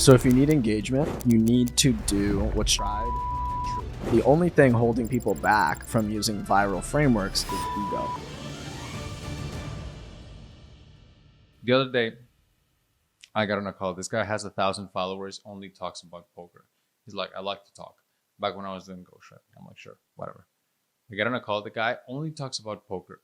So if you need engagement, you need to do what's tried and true. The only thing holding people back from using viral frameworks is ego. The other day, I got on a call. This guy has 1,000 followers, only talks about poker. He's like, I like to talk. Back when I was doing Ghostwriting, I'm like, sure, whatever. I get on a call. The guy only talks about poker.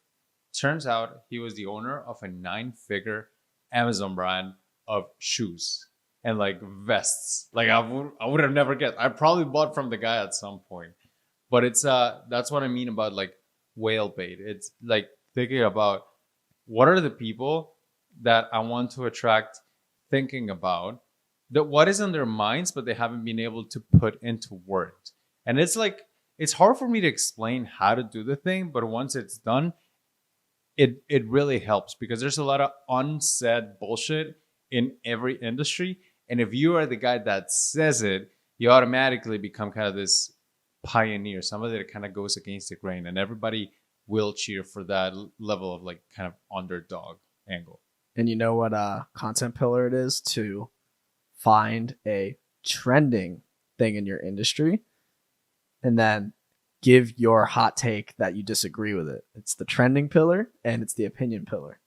Turns out he was the owner of a 9-figure Amazon brand of shoes and like vests. Like I would have never guessed. I probably bought from the guy at some point. But it's that's what I mean about like whale bait. It's like thinking about what are the people that I want to attract, thinking about that what is in their minds, but they haven't been able to put into words. And it's like it's hard for me to explain how to do the thing, but once it's done, it really helps because there's a lot of unsaid bullshit in every industry. And if you are the guy that says it, you automatically become kind of this pioneer, somebody that kind of goes against the grain, and everybody will cheer for that level of like kind of underdog angle. And you know what content pillar it is? To find a trending thing in your industry and then give your hot take that you disagree with it. It's the trending pillar and it's the opinion pillar.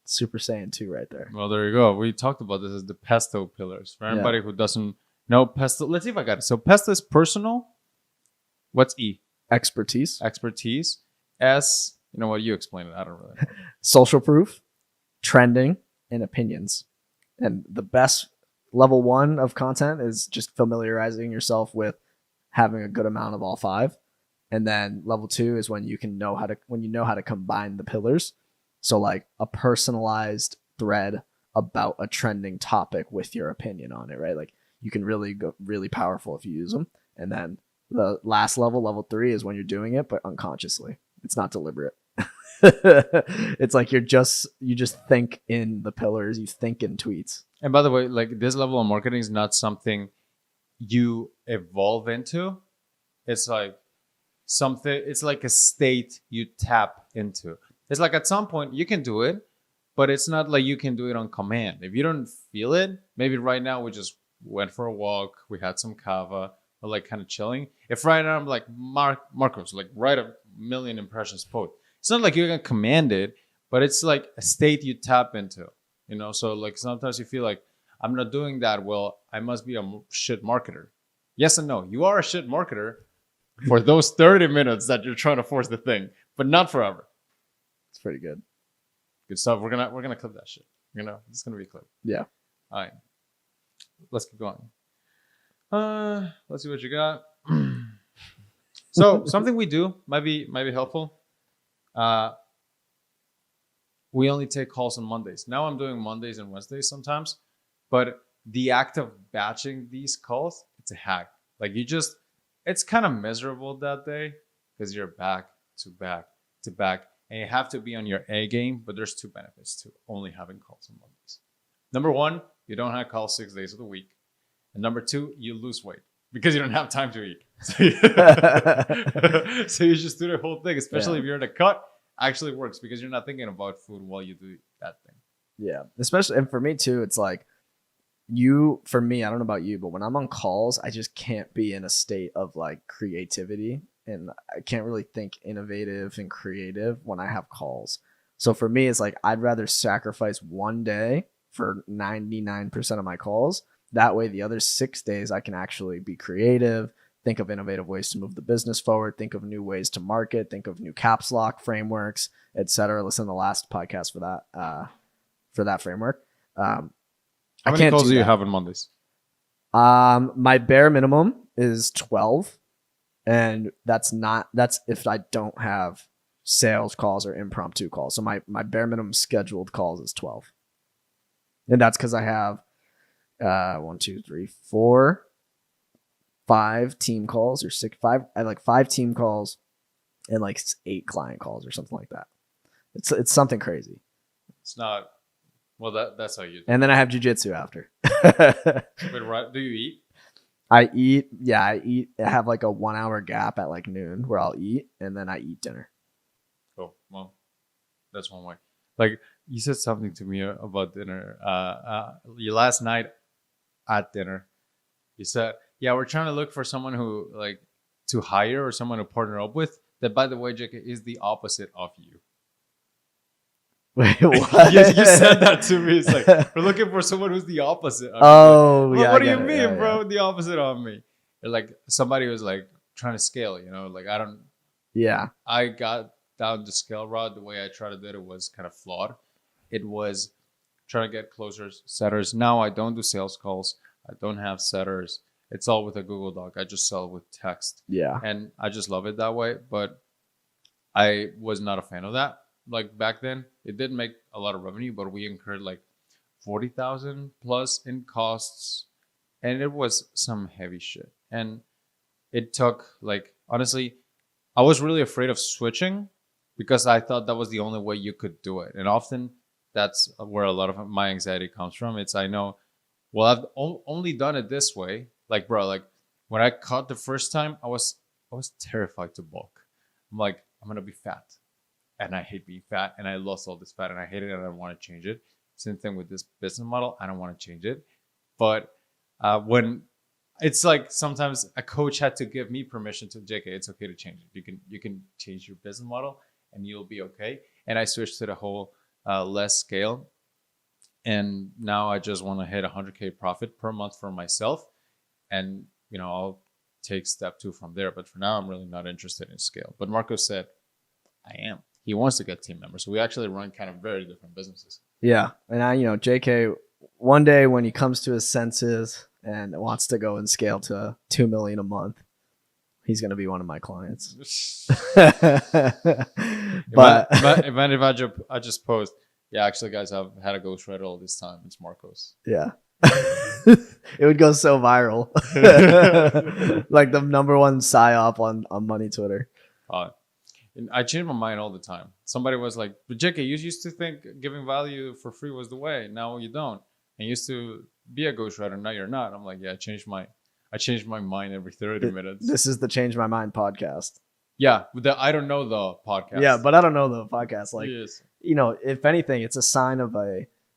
Super Saiyan 2 right there. Well, there you go. We talked about this as the pesto pillars. For anybody who doesn't know pesto, let's see if I got it. So pesto is personal. What's E? Expertise. Expertise. S, you know what? You explain it. I don't really know. Social proof, trending, and opinions. And the best level 1 of content is just familiarizing yourself with having a good amount of all 5. And then level 2 is when you know how to combine the pillars. So like a personalized thread about a trending topic with your opinion on it, right? Like you can really go really powerful if you use them. And then the last level 3 is when you're doing it, but unconsciously. It's not deliberate. It's like you just think in the pillars, you think in tweets. And by the way, like this level of marketing is not something you evolve into. It's like it's like a state you tap into. It's like at some point you can do it, but it's not like you can do it on command. If you don't feel it, maybe right now we just went for a walk, we had some kava, we're like kind of chilling. If right now I'm like Marcos, like write a million impressions post. It's not like you're gonna command it, but it's like a state you tap into, you know? So like sometimes you feel like I'm not doing that well, I must be a shit marketer. Yes and no. You are a shit marketer for those 30 minutes that you're trying to force the thing, but not forever. It's pretty good. Good stuff. We're gonna clip that shit. It's gonna be a clip. Yeah. All right. Let's keep going. Let's see what you got. So something we do might be helpful. We only take calls on Mondays. Now I'm doing Mondays and Wednesdays sometimes, but the act of batching these calls, it's a hack. Like it's kind of miserable that day because you're back to back to back. And you have to be on your A game, but there's 2 benefits to only having calls on Mondays. Number 1, you don't have calls 6 days of the week. And number 2, you lose weight because you don't have time to eat. So you just do the whole thing, especially if you're in a cut, actually works because you're not thinking about food while you do that thing. Yeah. Especially, and for me too, it's like for me, I don't know about you, but when I'm on calls, I just can't be in a state of like creativity. And I can't really think innovative and creative when I have calls. So for me, it's like I'd rather sacrifice one day for 99% of my calls. That way, the other 6 days, I can actually be creative, think of innovative ways to move the business forward, think of new ways to market, think of new caps lock frameworks, etc. Listen to the last podcast for that framework. How many calls do you have on Mondays? My bare minimum is 12. And that's if I don't have sales calls or impromptu calls. So my bare minimum scheduled calls is 12. And that's because I have 1, 2, 3, 4, 5 team calls or 6, 5. I have like 5 team calls and like 8 client calls or something like that. It's something crazy. It's not. Well, that's how you do. And then I have jujitsu after. Wait, right? Do you eat? I eat. I have like a 1 hour gap at like noon where I'll eat and then I eat dinner. Oh, well, that's one way. Like you said something to me about dinner. Last night at dinner. He said, "Yeah, we're trying to look for someone who like to hire or someone to partner up with. That, by the way, JK, is the opposite of you." Wait, what? You said that to me. It's like, we're looking for someone who's the opposite of you. Oh, Like, yeah. what I do you get it. mean, Yeah, bro? The opposite of me. Or like somebody was like trying to scale, like Yeah. I got down the scale route. The way I tried to do it was kind of flawed. It was trying to get closer setters. Now I don't do sales calls. I don't have setters. It's all with a Google Doc. I just sell with text. Yeah. And I just love it that way. But I was not a fan of that. Like back then, it did make a lot of revenue, but we incurred like 40,000 plus in costs. And it was some heavy shit. And it took like, honestly, I was really afraid of switching because I thought that was the only way you could do it. And often that's where a lot of my anxiety comes from. It's I know, well, I've only done it this way. Like, bro, like when I caught the first time, I was terrified to bulk. I'm like, I'm gonna be fat, and I hate being fat, and I lost all this fat, and I hate it, and I don't want to change it. Same thing with this business model. I don't want to change it, but when it's like sometimes a coach had to give me permission to JK, it's okay to change it. You can change your business model and you'll be okay. And I switched to the whole less scale. And now I just want to hit 100K profit per month for myself. And, I'll take step 2 from there. But for now, I'm really not interested in scale. But Marco said, I am. He wants to get team members. So we actually run kind of very different businesses. Yeah. And JK, one day when he comes to his senses and wants to go and scale to 2 million a month, he's going to be one of my clients. But if I just post, yeah, actually, guys, I've had a ghostwriter all this time. It's Marcos. Yeah. It would go so viral. Like the number one psyop on money Twitter. And I change my mind all the time. Somebody was like, but JK, you used to think giving value for free was the way. Now you don't. And you used to be a ghostwriter. Now you're not. I'm like, yeah, I changed my mind every 30 minutes. This is the Change My Mind podcast. Yeah. I don't know the podcast. Yeah, but I don't know the podcast. Like, yes. If anything, it's a sign of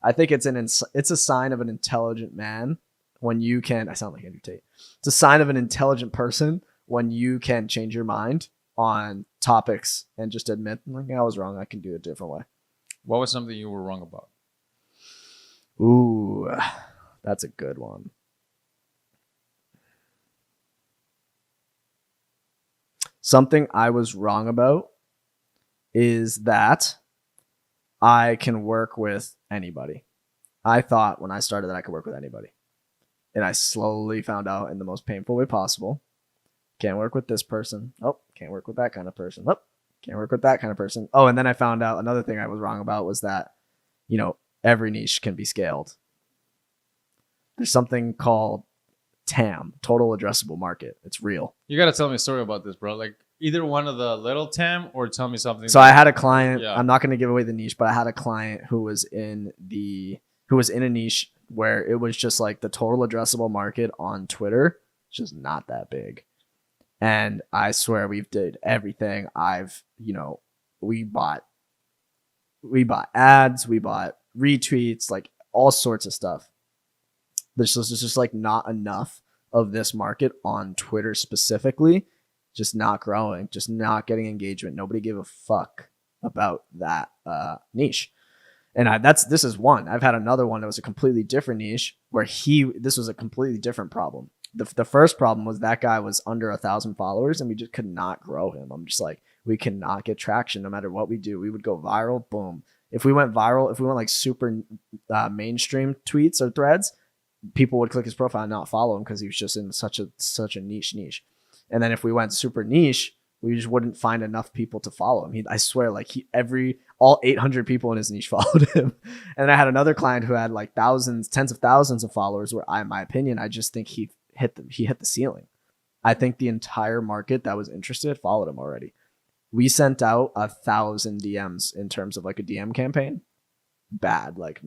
I think it's a sign of an intelligent man when you can, I sound like Andrew Tate. It's a sign of an intelligent person when you can change your mind on topics and just admit, like, I was wrong. I can do it a different way. What was something you were wrong about? Ooh, that's a good one. Something I was wrong about is that I can work with anybody. I thought when I started that I could work with anybody. And I slowly found out in the most painful way possible. Can't work with this person. Oh, can't work with that kind of person. Oh, can't work with that kind of person. Oh, and then I found out another thing I was wrong about was that, every niche can be scaled. There's something called TAM, total addressable market. It's real. You got to tell me a story about this, bro. Like either one of the little TAM or tell me something. So I had a client, yeah. I'm not going to give away the niche, but I had a client who was in a niche where it was just like the total addressable market on Twitter. It's just not that big. And I swear we've did everything. We bought ads, we bought retweets, like all sorts of stuff. There's just like not enough of this market on Twitter specifically, just not growing, just not getting engagement. Nobody gave a fuck about that niche. And this is one. I've had another one that was a completely different niche where this was a completely different problem. The first problem was that guy was under 1,000 followers and we just could not grow him. I'm just like, we cannot get traction no matter what we do. We would go viral, boom. If we went viral, if we went like super mainstream tweets or threads, people would click his profile and not follow him because he was just in such a niche. And then if we went super niche, we just wouldn't find enough people to follow him. I swear, like all 800 people in his niche followed him. And I had another client who had like tens of thousands of followers where in my opinion, I just think he hit the ceiling. I think the entire market that was interested followed him already. We sent out 1,000 DMs in terms of like a DM campaign. Bad. Like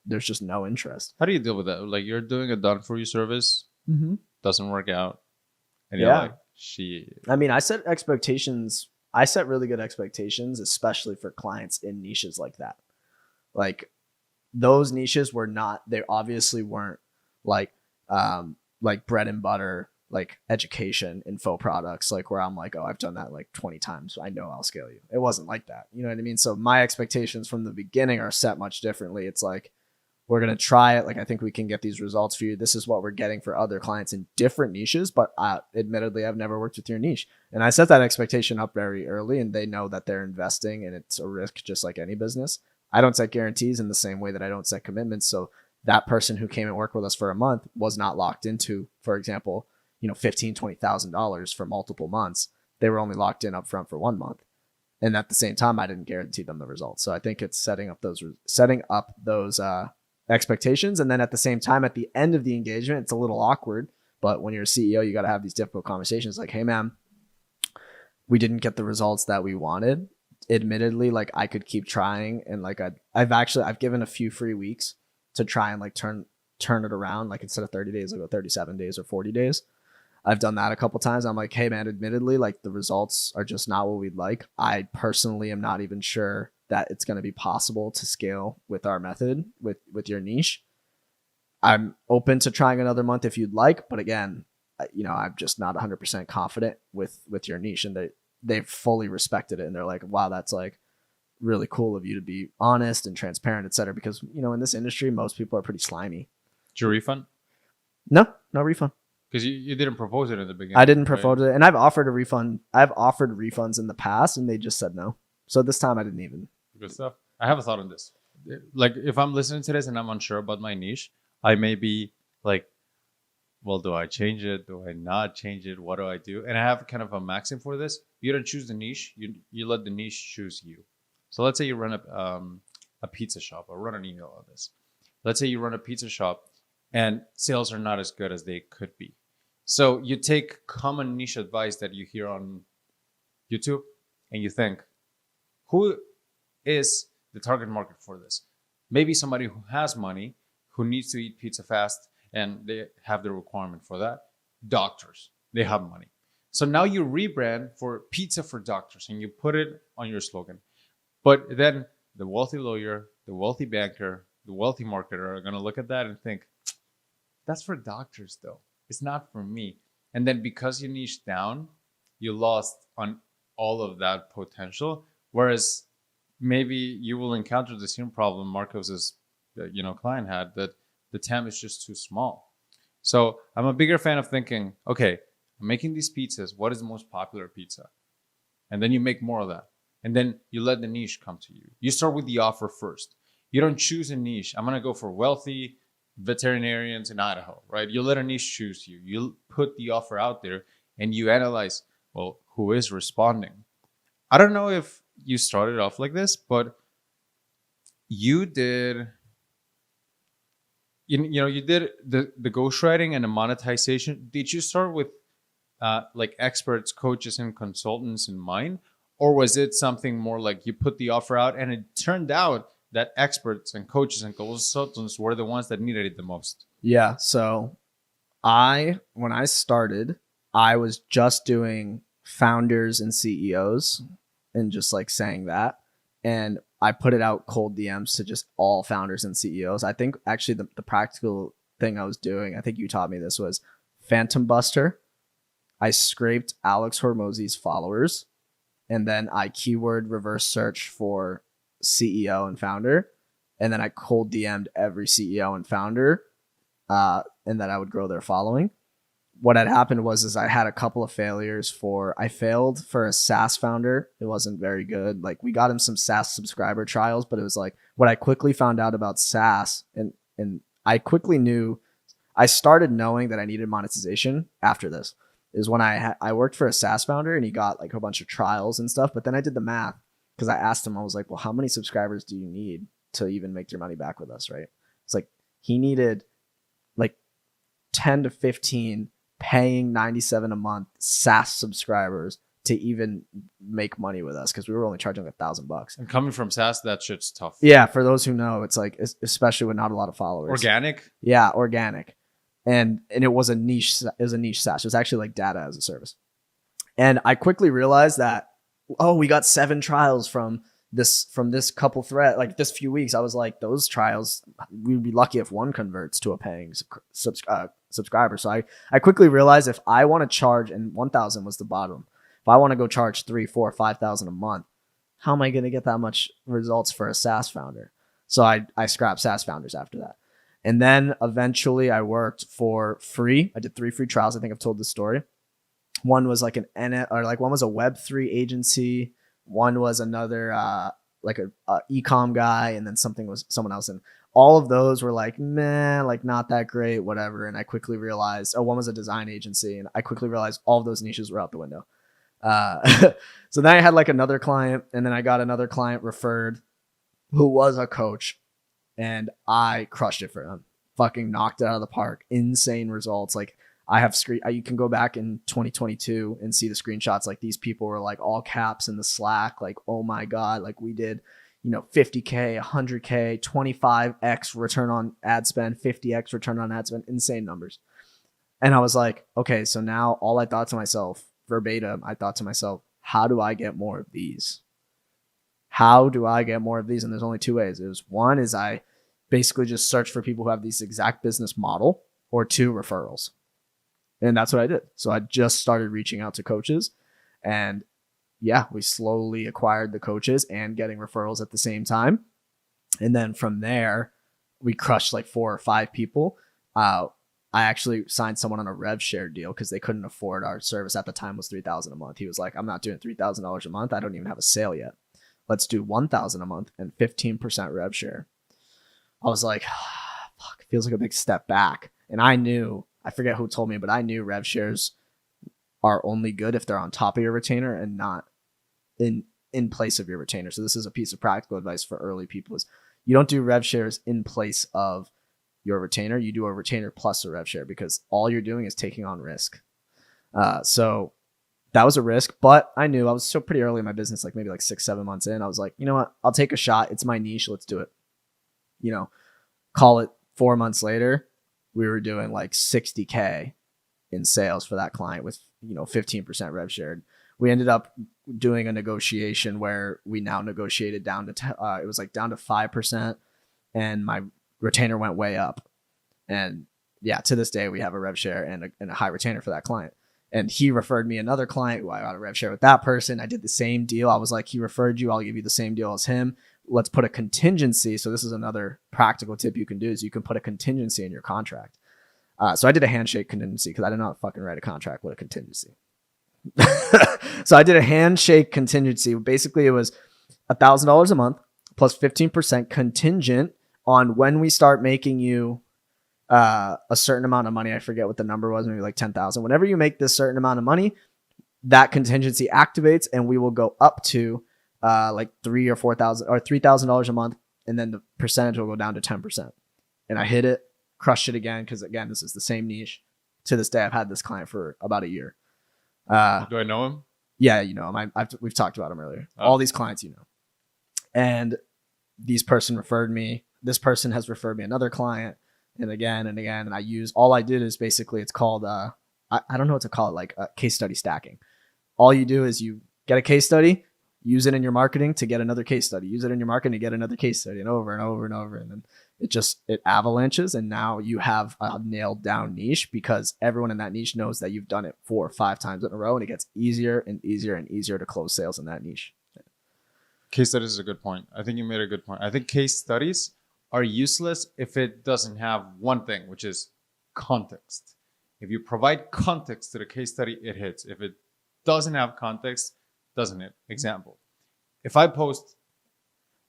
there's just no interest. How do you deal with that? Like you're doing a done for you service, doesn't work out. And yeah. You're like, shit. I mean, I set expectations. I set really good expectations, especially for clients in niches like that. Like those niches they obviously weren't like like bread and butter, like education info products, like where I'm like, oh, I've done that like 20 times. I know I'll scale you. It wasn't like that. You know what I mean? So my expectations from the beginning are set much differently. It's like, we're going to try it. Like, I think we can get these results for you. This is what we're getting for other clients in different niches. But admittedly, I've never worked with your niche. And I set that expectation up very early, and they know that they're investing and it's a risk just like any business. I don't set guarantees in the same way that I don't set commitments. So that person who came and worked with us for a month was not locked into, for example, $15,000, $20,000 for multiple months. They were only locked in upfront for 1 month. And at the same time, I didn't guarantee them the results. So I think it's setting up those expectations. And then at the same time, at the end of the engagement, it's a little awkward. But when you're a CEO, you got to have these difficult conversations like, hey, man, we didn't get the results that we wanted. Admittedly, like I could keep trying. And like I've given a few free weeks to try and like turn it around. Like instead of 30 days, I'll go 37 days or 40 days. I've done that a couple times. I'm like, hey, man, admittedly, like the results are just not what we'd like. I personally am not even sure that it's going to be possible to scale with our method, with your niche. I'm open to trying another month if you'd like, but again, I'm just not 100% confident with your niche, and they've fully respected it, and they're like, wow, that's like really cool of you to be honest and transparent, etc. Because in this industry, most people are pretty slimy. Did you refund? No refund. Because you didn't propose it in the beginning. I didn't propose it, and I've offered a refund. I've offered refunds in the past, and they just said no. So this time I didn't even. Good stuff. I have a thought on this. Like, if I'm listening to this and I'm unsure about my niche, I may be like, well, do I change it? Do I not change it? What do I do? And I have kind of a maxim for this. You don't choose the niche. You let the niche choose you. So let's say you run a pizza shop. I'll run an email on this. Let's say you run a pizza shop and sales are not as good as they could be. So you take common niche advice that you hear on YouTube and you think, who is the target market for this? Maybe somebody who has money, who needs to eat pizza fast, and they have the requirement for that. Doctors, they have money. So now you rebrand for pizza for doctors and you put it on your slogan. But then the wealthy lawyer, the wealthy banker, the wealthy marketer are going to look at that and think, that's for doctors though. It's not for me. And then because you niche down, you lost on all of that potential. Whereas maybe you will encounter the same problem Marcos's client had, that the TAM is just too small. So I'm a bigger fan of thinking, okay, I'm making these pizzas. What is the most popular pizza? And then you make more of that. And then you let the niche come to you. You start with the offer first. You don't choose a niche. I'm going to go for wealthy veterinarians in Idaho, right? You let a niche choose you. You put the offer out there and you analyze, well, who is responding? I don't know if you started off like this, but you did, you did the ghostwriting and the monetization. Did you start with like experts, coaches, and consultants in mind? Or was it something more like you put the offer out and it turned out that experts and coaches and consultants were the ones that needed it the most? Yeah. So when I started, I was just doing founders and CEOs and just like saying that. And I put it out cold DMs to just all founders and CEOs. I think actually the practical thing I was doing, I think you taught me this, was Phantom Buster. I scraped Alex Hormozy's followers, and then I keyword reverse search for CEO and founder. And then I cold DM'd every CEO and founder, and then I would grow their following. What had happened was I had a couple of failures I failed for a SaaS founder. It wasn't very good. Like, we got him some SaaS subscriber trials, but it was like what I quickly found out about SaaS, and I quickly knew, I started knowing that I needed monetization after this, is when I worked for a SaaS founder and he got like a bunch of trials and stuff. But then I did the math, because I asked him, I was like, well, how many subscribers do you need to even make your money back with us, right? It's like he needed like 10 to 15 paying $97 a month SaaS subscribers to even make money with us, because we were only charging $1,000. And coming from SaaS, that shit's tough. Yeah, for those who know, it's like, especially with not a lot of followers. Organic? Yeah, organic. And it was a niche SaaS. It was actually like data as a service. And I quickly realized that, oh, we got 7 trials from this couple thread, like this few weeks. I was like, those trials, we'd be lucky if one converts to a paying subscribers. So I quickly realized if I want to charge, and 1,000 was the bottom. If I want to go charge 3, 4, 5,000 a month, how am I going to get that much results for a SaaS founder? So I scrapped SaaS founders after that. And then eventually I worked for free. I did 3 free trials. I think I've told this story. One was like one was a Web3 agency. One was another like a e-com guy, and then someone else. And all of those were like, meh, like not that great, whatever. And I quickly realized, one was a design agency, and I quickly realized all of those niches were out the window. So then I had like another client, and then I got another client referred who was a coach, and I crushed it for him. Fucking knocked it out of the park. Insane results. Like I have you can go back in 2022 and see the screenshots. Like these people were like all caps in the Slack. Like, oh my God, like we did, 50K, 100K, 25x return on ad spend, 50x return on ad spend, insane numbers. And I was like, okay, so now all I thought to myself, verbatim, I thought to myself, how do I get more of these? How do I get more of these? And there's only 2 ways. One is I basically just search for people who have this exact business model, or 2, referrals. And that's what I did. So I just started reaching out to coaches, and yeah, we slowly acquired the coaches and getting referrals at the same time. And then from there, we crushed like 4 or 5 people. I actually signed someone on a rev share deal because they couldn't afford our service. At the time was $3,000 a month. He was like, I'm not doing $3,000 a month. I don't even have a sale yet. Let's do $1,000 a month and 15% rev share. I was like, fuck, it feels like a big step back. And I forget who told me, but I knew rev shares are only good if they're on top of your retainer and not in place of your retainer. So this is a piece of practical advice for early people: is you don't do rev shares in place of your retainer. You do a retainer plus a rev share, because all you're doing is taking on risk. So that was a risk, but I knew I was still pretty early in my business, like maybe like 6-7 months in. I was like, you know what? I'll take a shot. It's my niche. Let's do it. Call it 4 months later, we were doing like 60K in sales for that client with, 15% rev shared. We ended up doing a negotiation where we now negotiated down to, it was like down to 5%, and my retainer went way up. And yeah, to this day, we have a rev share and a high retainer for that client. And he referred me another client who I got a rev share with that person. I did the same deal. I was like, he referred you, I'll give you the same deal as him. Let's put a contingency. So this is another practical tip you can do, is you can put a contingency in your contract. So I did a handshake contingency because I did not fucking write a contract with a contingency. So I did a handshake contingency. Basically, it was $1,000 a month plus 15% contingent on when we start making you a certain amount of money. I forget what the number was, maybe like 10,000. Whenever you make this certain amount of money, that contingency activates, and we will go up to like $3,000 or $4,000 or $3,000 a month, and then the percentage will go down to 10%. And I hit it, crushed it again, because again, this is the same niche. To this day, I've had this client for about a year. Do I know him? Yeah, you know him. We've talked about him earlier. Oh. All these clients, and this person referred me. This person has referred me another client, and again and again. And all I did is basically, it's called I don't know what to call it, like case study stacking. All you do is you get a case study, use it in your marketing to get another case study, use it in your marketing to get another case study, and over and over and over. And then it avalanches. And now you have a nailed down niche, because everyone in that niche knows that you've done it 4 or 5 times in a row, and it gets easier and easier and easier to close sales in that niche. Case studies is a good point. I think you made a good point. I think case studies are useless if it doesn't have one thing, which is context. If you provide context to the case study, it hits. If it doesn't have context, doesn't hit. Example: if I post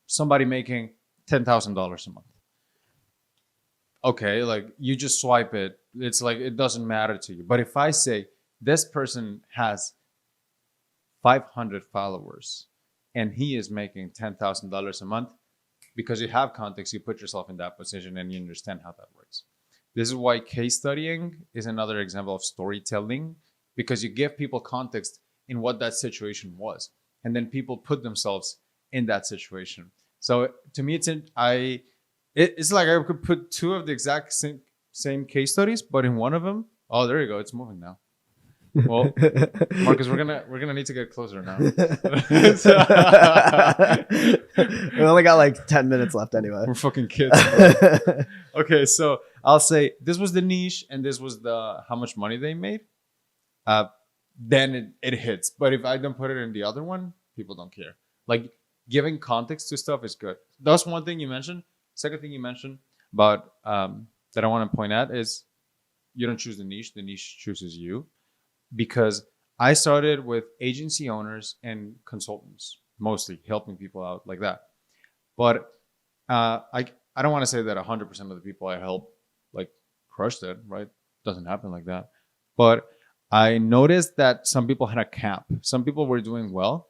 somebody making $10,000 a month, okay, like you just swipe it. It's like, it doesn't matter to you. But if I say this person has 500 followers and he is making $10,000 a month, because you have context, you put yourself in that position and you understand how that works. This is why case studying is another example of storytelling, because you give people context in what that situation was, and then people put themselves in that situation. So to me, it's like I could put 2 of the exact same case studies, but in one of them, oh, there you go, it's moving now. Well, Marcus, we're gonna need to get closer now. We only got like 10 minutes left anyway. We're fucking kids. Okay, so I'll say this was the niche and this was the how much money they made. Then it hits. But if I don't put it in the other one, people don't care. Like giving context to stuff is good. That's one thing you mentioned. Second thing you mentioned about that I want to point out is you don't choose the niche chooses you. Because I started with agency owners and consultants, mostly helping people out like that. But I don't want to say that 100% of the people I help like crushed it, right? Doesn't happen like that. But I noticed that some people had a cap. Some people were doing well,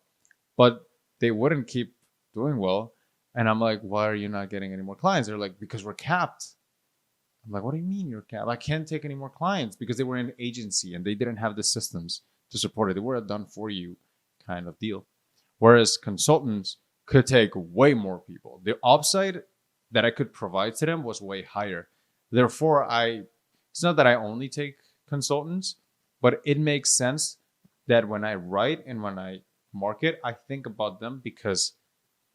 but they wouldn't keep doing well. And I'm like, why are you not getting any more clients? They're like, because we're capped. I'm like, what do you mean you're capped? I can't take any more clients because they were in agency and they didn't have the systems to support it. They were a done for you kind of deal. Whereas consultants could take way more people. The upside that I could provide to them was way higher. Therefore, it's not that I only take consultants, but it makes sense that when I write and when I market, I think about them because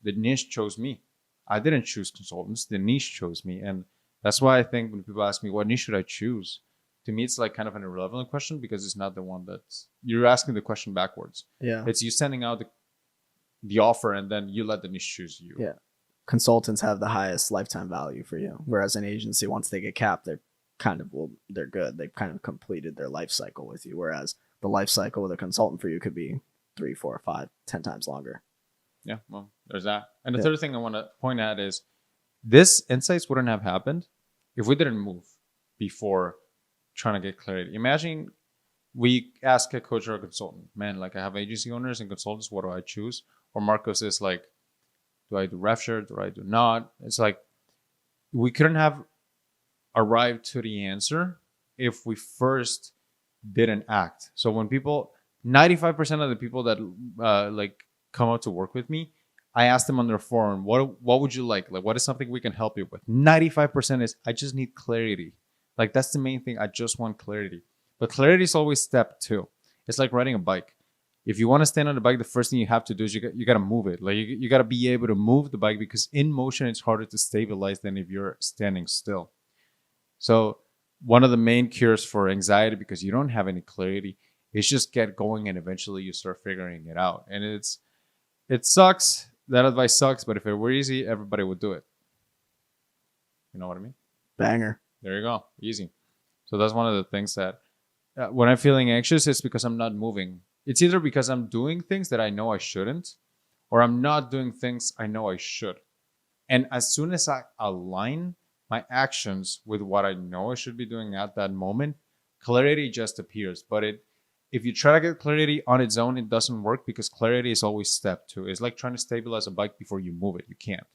the niche chose me. I didn't choose consultants. The niche chose me. And that's why I think when people ask me, what niche should I choose? To me, it's like kind of an irrelevant question because it's not the one that's... You're asking the question backwards. Yeah. It's you sending out the offer and then you let the niche choose you. Yeah. Consultants have the highest lifetime value for you. Whereas an agency, once they get capped, they're good. They've kind of completed their life cycle with you. Whereas the life cycle with a consultant for you could be 3, 4, 5, 10 times longer. Yeah, well, there's that. And the third thing I want to point out is this insights wouldn't have happened if we didn't move before trying to get clarity. Imagine we ask a coach or a consultant, man, like I have agency owners and consultants, what do I choose? Or Marcos is like, do I do rev share? Do I do not? It's like we couldn't have arrived to the answer if we first didn't act. So when 95% of the people that like come out to work with me, I asked them on their forum, what would you like? Like, what is something we can help you with? 95% is, I just need clarity. Like, that's the main thing. I just want clarity. But clarity is always step 2. It's like riding a bike. If you want to stand on the bike, the first thing you have to do is you got to move it. Like, you got to be able to move the bike because in motion, it's harder to stabilize than if you're standing still. So one of the main cures for anxiety, because you don't have any clarity, is just get going and eventually you start figuring it out. And it sucks. That advice sucks, but if it were easy, everybody would do it. You know what I mean? Banger. There you go. Easy. So that's one of the things that when I'm feeling anxious, it's because I'm not moving. It's either because I'm doing things that I know I shouldn't, or I'm not doing things I know I should. And as soon as I align my actions with what I know I should be doing at that moment, clarity just appears. But if you try to get clarity on its own, it doesn't work because clarity is always step 2. It's like trying to stabilize a bike before you move it. You can't.